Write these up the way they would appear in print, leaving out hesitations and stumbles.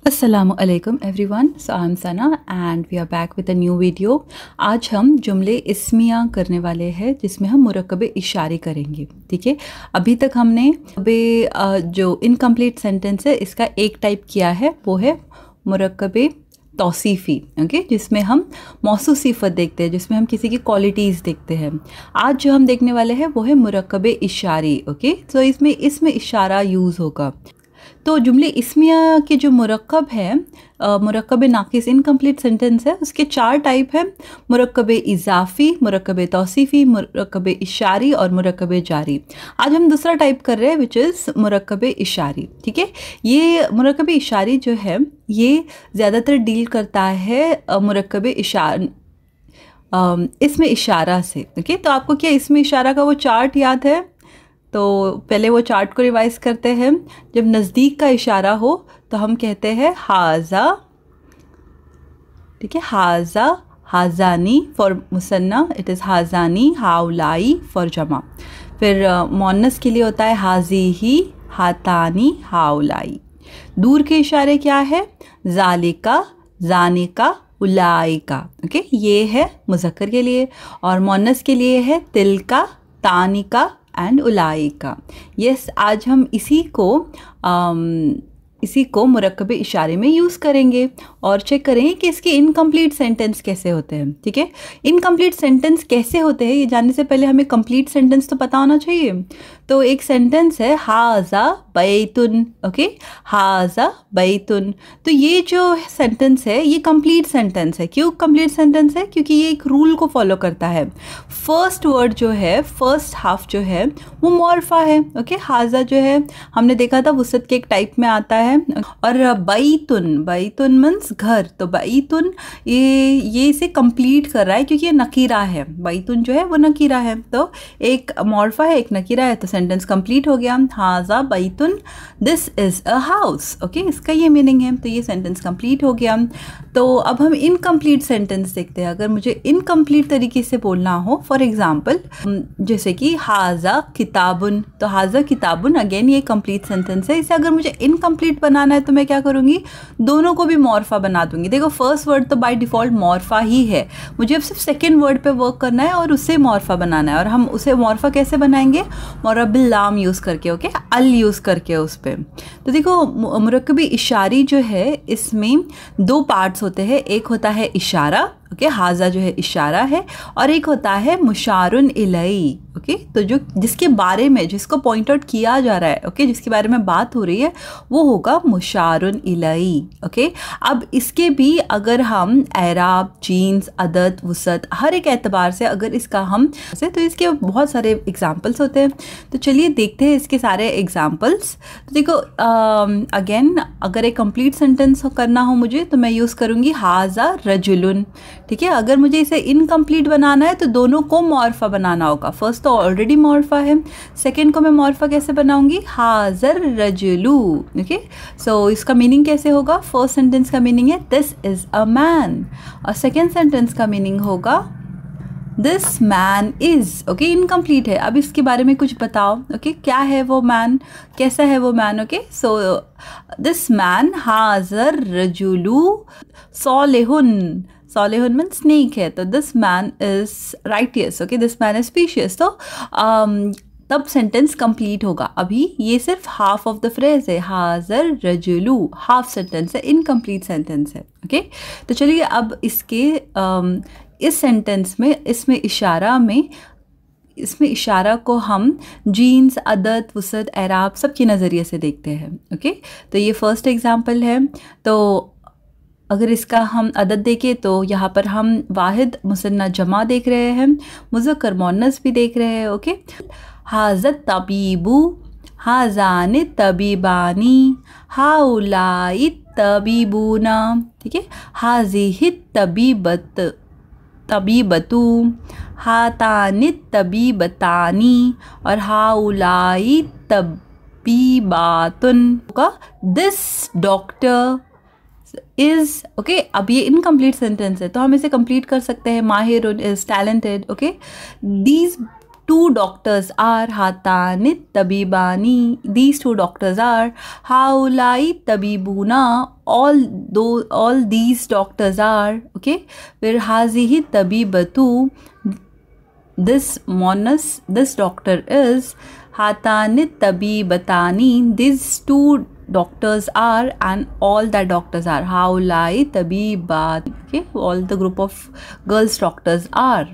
अस्सलामु अलैकुम everyone, so I am Sana and we are back with a new video. आज हम जुमले इस्मिया करने वाले हैं जिसमें हम मुरक्कबे इशारे करेंगे। ठीक है, अभी तक हमने जो इनकम्प्लीट सेंटेंस है इसका एक टाइप किया है, वो है मुरक्कबे तौसीफ़ी। ओके, जिसमें हम मौसूफ़ सिफ़त देखते हैं, जिसमें हम किसी की क्वालिटीज़ देखते हैं। आज जो हम देखने वाले हैं वो है मुरक्कबे इशारी। ओके, तो इसमें इशारा यूज़ होगा। तो जुमले इस्मिया के जो मुरक्कब है, मुरक्कब नाक़िस इनकम्प्लीट सेंटेंस है, उसके 4 टाइप हैं: मुरक्कब इज़ाफ़ी, मुरक्कब तौसीफ़ी, मुरक्कब इशारी और मुरक्कब जारी। आज हम दूसरा टाइप कर रहे हैं विच इज़ मुरक्कब इशारी। ठीक है, ये मुरक्कब इशारी जो है ये ज़्यादातर डील करता है मुरक्कब इसमें इशारा से। ओके, तो आपको क्या इसमें इशारा का वो चार्ट याद है? तो पहले वो चार्ट को रिवाइज़ करते हैं। जब नज़दीक का इशारा हो तो हम कहते हैं हाजा। ठीक है, हाजा, हाजानी for Muthanna, it is हाजानी, हाउलाई for जमा। फिर मुअन्नस के लिए होता है हाजी ही, हातानी, हाउलाई। दूर के इशारे क्या है? जालिका, जानिका, उलाइका। ओके, ये है मुज़क्कर के लिए, और मुअन्नस के लिए है तिलका, तानिका एंड उलाइका। यस, आज हम इसी को मुरक्कब इशारे में यूज़ करेंगे और चेक करेंगे कि इसके इनकम्प्लीट सेंटेंस कैसे होते हैं। ठीक है, इनकम्प्लीट सेंटेंस कैसे होते हैं ये जानने से पहले हमें कंप्लीट सेंटेंस तो पता होना चाहिए। तो एक सेंटेंस है हाजा बैतुन। ओके, हाजा बैतुन। तो ये जो सेंटेंस है ये कंप्लीट सेंटेंस है। क्यों कंप्लीट सेंटेंस है? क्योंकि ये एक रूल को फॉलो करता है। फर्स्ट वर्ड जो है, फर्स्ट हाफ जो है वो मॉर्फा है। ओके, हाजा जो है हमने देखा था वुसत के एक टाइप में आता है। और बैतुन, बैतुन मीन्स घर। तो बैतुन ये इसे कंप्लीट कर रहा है क्योंकि ये नकीरा है। बैतुन जो है वो नकीरा है, तो एक मॉर्फा है एक नकीरा है, तो सेंटेंस कंप्लीट हो गया। हाजा बैतुन, this is a house. Okay, इसका ये मीनिंग है, तो ये सेंटेंस कंप्लीट हो गया। तो अब हम इनकम्प्लीट सेंटेंस देखते हैं। अगर मुझे इनकम्प्लीट तरीके से बोलना हो, फॉर एग्जाम्पल जैसे कि हाजा किताबुन, तो हाजा किताबुन अगेन ये कंप्लीट सेंटेंस है। इसे अगर मुझे इनकम्प्लीट बनाना है तो मैं क्या करूँगी? दोनों को भी मॉर्फा बना दूंगी। देखो, फर्स्ट वर्ड तो बाय डिफ़ॉल्ट मॉर्फा ही है, मुझे अब सिर्फ सेकेंड वर्ड पे वर्क करना है और उससे मॉर्फा बनाना है। और हम उसे मॉर्फा कैसे बनाएंगे? मुरब्बिल लाम यूज़ करके। ओके, अल यूज़ करके उस पर। तो देखो, मुरक्कबी इशारी जो है इसमें 2 पार्ट्स होते हैं। एक होता है इशारा, ओके, हाजा जो है इशारा है, और एक होता है मुशारुन इलई। ओके, तो जो जिसके बारे में, जिसको पॉइंट आउट किया जा रहा है, ओके, जिसके बारे में बात हो रही है वो होगा मुशारुन इलई। ओके, अब इसके भी अगर हम एराब, जीन्स, अदद, वसत हर एक एतबार से अगर इसका हम तो इसके बहुत सारे एग्जाम्पल्स होते हैं। तो चलिए देखते हैं इसके सारे एग्जाम्पल्स। तो देखो, अगेन अगर एक कंप्लीट सेंटेंस करना हो मुझे तो मैं यूज़ करूँगी हाजा रजुलुन। ठीक है, अगर मुझे इसे इनकम्प्लीट बनाना है तो दोनों को मॉर्फा बनाना होगा। फर्स्ट तो ऑलरेडी मॉर्फा है, सेकंड को मैं मॉर्फा कैसे बनाऊंगी? हाजर रजुलू। ओके, सो इसका मीनिंग कैसे होगा? फर्स्ट सेंटेंस का मीनिंग है दिस इज अ मैन, और सेकेंड सेंटेंस का मीनिंग होगा this man is. Okay, incomplete है। अब इसके बारे में कुछ बताओ। ओके, क्या है वो मैन, कैसा है वो man? Okay, so this man हाजर रजुलू सॉलिहुन। सॉलिहुन मीन स्नेक है, तो this man is righteous. Okay, this man is species. तो तब सेंटेंस कंप्लीट होगा। अभी ये सिर्फ हाफ ऑफ द फ्रेज है, हाजर रजुलू हाफ सेंटेंस है, इनकम्प्लीट सेंटेंस है। ओके, तो चलिए अब इसके इस सेंटेंस में इसमें इशारा को हम जीन्स, अदद, वसत, एराब सब के नज़रिए से देखते हैं। ओके, तो ये फर्स्ट एग्जाम्पल है। तो अगर इसका हम अदद देखें तो यहाँ पर हम वाहिद, मुसन्ना, जमा देख रहे हैं, मुज़क्कर, मुअन्नस भी देख रहे हैं। ओके, हाज़त तबीबू, हाज़ान तबीबानी, हाउलाई तबीबूना। ठीक है, हाज़िहि तबीबतू, हातानि तबीबतानी और हाउलाई तबीबातुन का दिस डॉक्टर इज। ओके, अब ये इनकम्प्लीट सेंटेंस है तो हम इसे कंप्लीट कर सकते हैं। माहिरुन is talented. Okay, these two doctors are hatani tabibani, these two doctors are haulai tabibuna, all these doctors are, okay. फिर hazihi tabibatu, this doctor is hatani tabibatani, these two doctors are, and all that doctors are haulai tabibat, okay, all the group of girls doctors are.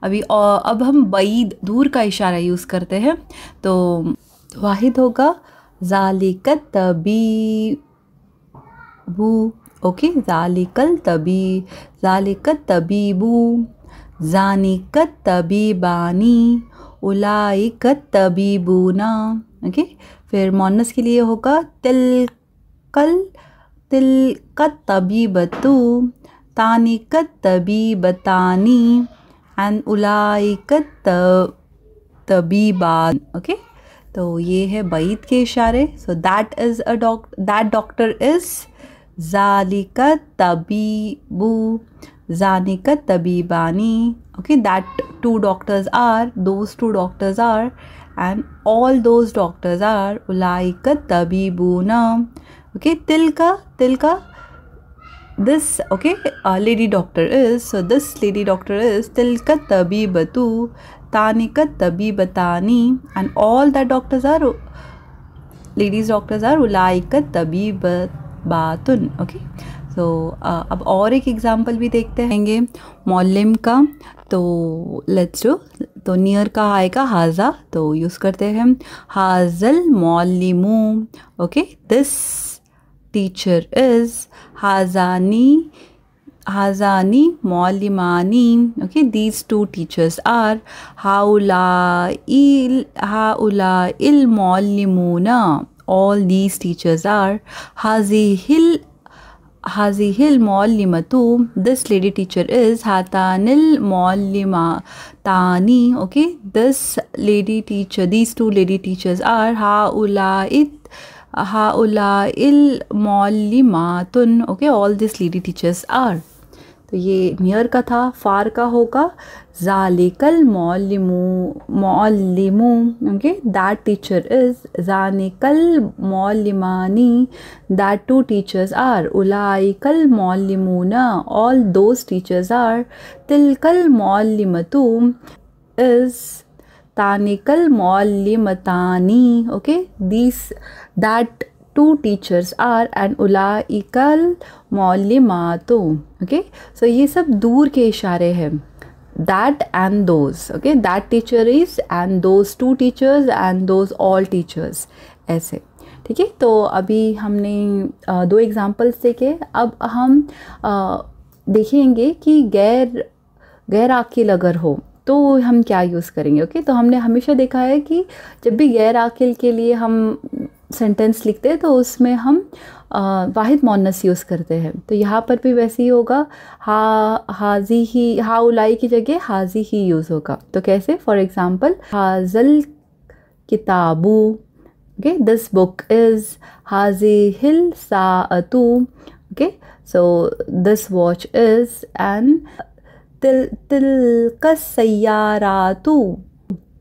अब हम बईद दूर का इशारा use करते हैं, तो वाहिद होगा ज़ालिकत तबीबू, ओके, ज़ालिकत तबीबू, ज़ानिकत तबीबानी, उलाइकत तबीबूना, ओके। फिर मोनस के लिए होगा तिलकत तबीबतु, तानिकत तबीबतानी, एंड उलाइकत तबीबान, ओके। तो ये है बईद के इशारे. सो दैट डॉक्टर इज ज़ालिकत तबीबू, ज़ानिकत तबीबानी, okay, that two doctors are, those two doctors are, and all those doctors are ulaikat tabibuna, okay. tilka this, okay, lady doctor is, so this lady doctor is tilka tabibatu, tanikat tabibatani, and all that doctors are, ladies doctors are ulaikat tabibatun, okay. तो अब और एक example भी देखते हैंगे मौलिम का. तो let's do. तो नियर का आएगा हाजा, तो यूज़ करते हैं हाजल मौलिमू, ओके. दिस टीचर इज़ हाजानी मौलिमानी, okay. These two teachers are हाउलाइल मौलिमूना, all these teachers are Hazihil Maulimatu, this lady teacher is Hatanil Maulimatani, okay. This lady teacher, these two lady teachers are Haula'il Maulimatun, okay. All these lady teachers are. तो ये near का था. Far का होगा ज़ालिकल मौलिमू, okay. That teacher is ज़ानिकल मौलिमानी, दैट टू टीचर्स आर उलाइकल मौलिमूना, ऑल दोज टीचर्स आर. तिलकल मौलिमतु इज़ तानिकल मौलिमतानी, okay. That two teachers are and ulaikal मौलिमातु, okay. so ये सब दूर के इशारे हैं. that and those, okay. that teacher is and those two teachers and those all teachers, ऐसे, ठीक है. तो अभी हमने दो एग्जाम्पल्स देखे. अब हम देखेंगे कि गैर आकिल अगर हो तो हम क्या यूज़ करेंगे, ओके. तो हमने हमेशा देखा है कि जब भी गैर आकिल के लिए हम सेंटेंस लिखते हैं तो उसमें हम वाहिद मोनस यूज़ करते हैं. तो यहाँ पर भी वैसे ही होगा. हाजी ही, हाउलाई की जगह हाजी ही यूज़ होगा. तो कैसे, फॉर एग्ज़ाम्पल हाजल किताबू, ओके. दिस बुक इज़ हाजिहिल साअतु, okay. So this watch is and तिलकस सय्यारातु,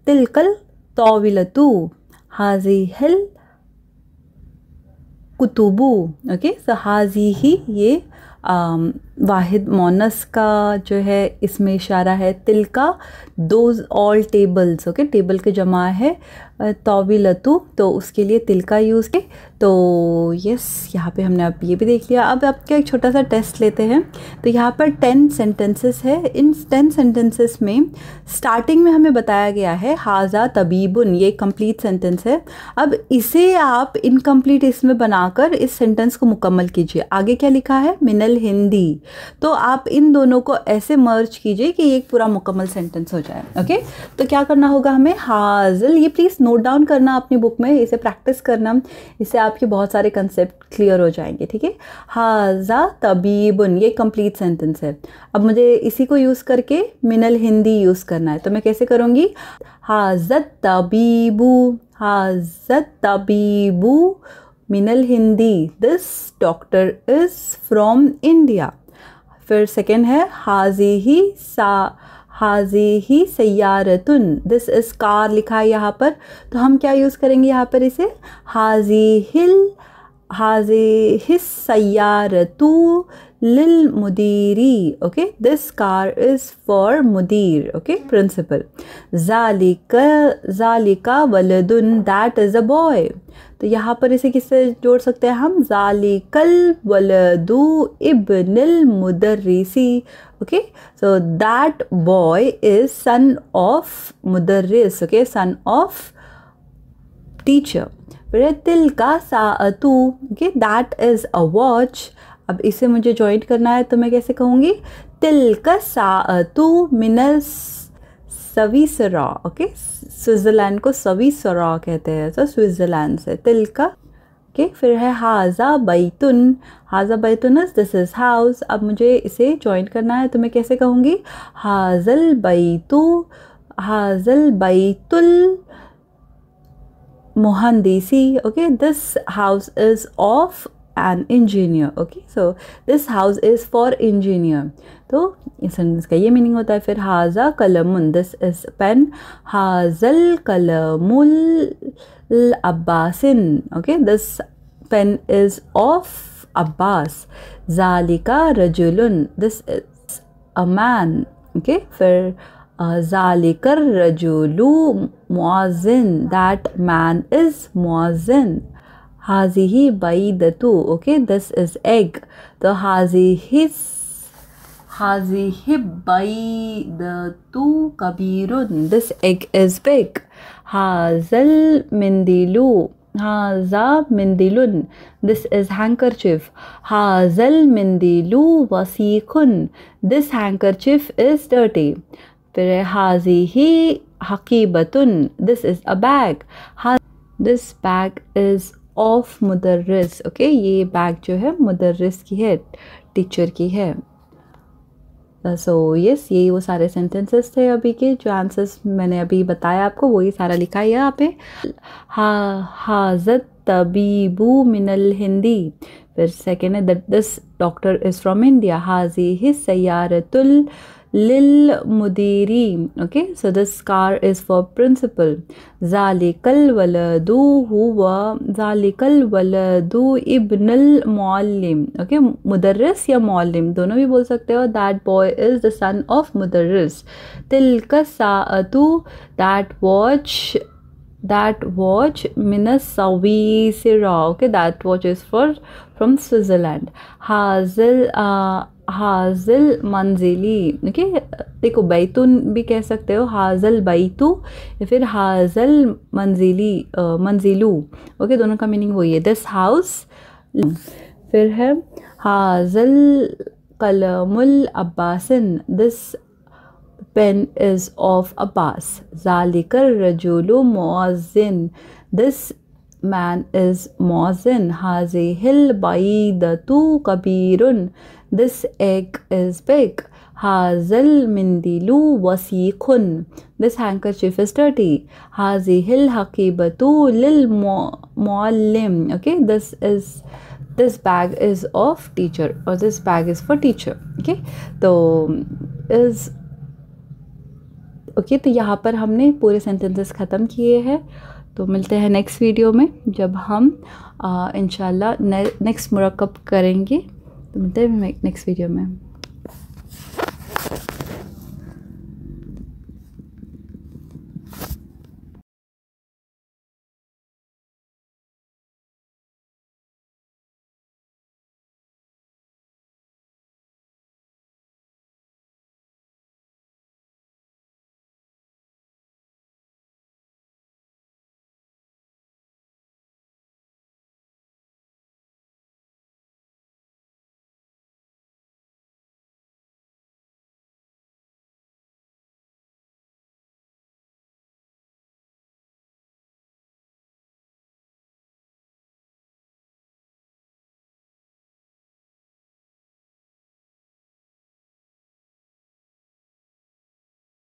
तिलकल तौविलतु, हाजिहिल कुतुबु, ओके. सो हाजी ही ये वाहिद मोनस का जो है इसमें इशारा है. तिलका those all tables, okay. Table के जमा है तौविलतु, तो उसके लिए तिलका यूज़ के. तो यस, यहाँ पे हमने अब ये भी देख लिया. अब आपका एक छोटा सा टेस्ट लेते हैं. तो यहाँ पर 10 सेंटेंसेस है. इन 10 सेंटेंसेस में स्टार्टिंग में हमें बताया गया है हाजा तबीबुन, ये कंप्लीट सेंटेंस है. अब इसे आप इनकम्प्लीट इसमें बनाकर इस सेंटेंस को मुकम्मल कीजिए. आगे क्या लिखा है, मिनल हिंदी. तो आप इन दोनों को ऐसे मर्ज कीजिए कि एक पूरा मुकम्मल सेंटेंस हो जाए, ओके. तो क्या करना होगा हमें, हाजिल, ये प्लीज़ नोट डाउन करना अपनी बुक में, इसे प्रैक्टिस करना, इससे आपके बहुत सारे कंसेप्ट क्लियर हो जाएंगे, ठीक है. हाजा तबीबुन, ये कंप्लीट सेंटेंस है. अब मुझे इसी को यूज़ करके मिनल हिंदी यूज़ करना है. तो मैं कैसे करूँगी, हाजत तबीबू मिनल Hindi, this doctor is from India. फिर सेकेंड है हाज़िही सय्यारतुन, दिस इज़ कार लिखा है यहाँ पर, तो हम क्या यूज़ करेंगे यहाँ पर इसे, हाज़िहिस सय्यारतु लिल मुदीरी, okay, this car is for मुदीर, ओके, प्रिंसिपल। ज़ालिका वलदुन, दैट इज़ अ बॉय, तो यहाँ पर इसे किससे जोड़ सकते हैं हम, ज़ालिकल वलदु इब्निल मुदर्रिसी, okay, so that boy is son of मुदर्रिस, ओके, सन ऑफ टीचर। फिर तिल का साअतु, okay, that is a watch. अब इसे मुझे ज्वाइंट करना है तो मैं कैसे कहूँगी, तिल का साअतु मिनस स्विसरा, ओके, स्विट्ज़रलैंड को स्विसरा कहते हैं, तो स्विट्ज़रलैंड से तिल का, ओके। फिर है हाजा बैतुन, हाजा बैतुन इज दिस इज हाउस। अब मुझे इसे ज्वाइन करना है तो मैं कैसे कहूँगी, हाजल बैतुल मुहंदिसी, okay, this house is of an engineer, okay, so this house is for engineer. तो इस सेंटेंस का ये मीनिंग होता है। फिर हाजा कलमुन, दिस इज पेन, हाजल कलमुल अब्बासिन, okay, this pen is of Abbas. ज़ालिका रजुलन, this is a man, okay. फिर ज़ालिकर रजुलु मुअज़्ज़िन, दैट मैन इज मुअज़्ज़िन। हाज़िही बैदतु, ओके, दिस इज एग, तो हाज़िही बैदतु कबीरुन, दिस एग इज बिग। हाज़ल मिंदिलु, हाज़ा मिंदिलुन, दिस इज हैंकरचिफ। हाज़ल मिंदिलु वसीखुन, दिस हैंकरचिफ इज डर्टी। फिर हाज़िही हकीबतुन, this is a bag, this bag is of मुदर्रिस, ओके, ये बैग जो है मुदर्रिस की है, टीचर की है। सो यस, यही वो सारे सेंटेंसेस थे अभी के, जो आंसर्स मैंने अभी बताया आपको वही सारा लिखा है यहाँ पे। हाज़त तबीबू मिनल हिंदी, फिर सेकेंड है that this doctor is from India. हाज़िही सय्यारतुल लिल मुदीरी, okay, so this car is for principal. ज़ालिकल वलदु इब्नुल मुअल्लिम, ओके, मुदर्रिस या मुअल्लिम दोनों भी बोल सकते हो। That boy is the son of मुदर्रिस। तिल्का साअतु, that watch मिनस स्विसरा, okay, that watch is from Switzerland. हाज़िल मंजिली, ओके, देखो बैतुन भी कह सकते हो, हाज़ल बैतु या फिर हाज़ल मंजिलू, ओके, दोनों का मीनिंग वही है, दिस हाउस। फिर है हाज़ल कलमुल अब्बासिन, this pen is of Abbas. Zalikar rajulu muazzin, this man is muazzin. Hazihil baidatu kabirun, this egg is big. Hazal mindilu wasiqun, this handkerchief is dirty. Hazihil haqibatu lil muallim, okay, this bag is of teacher, or this bag is for teacher, okay. तो is okay, तो यहाँ पर हमने पूरे sentences ख़त्म किए हैं। तो मिलते हैं नेक्स्ट वीडियो में, जब हम इंशाल्लाह नेक्स्ट मुरक्कब करेंगे। तो मिलते हैं नेक्स्ट वीडियो में।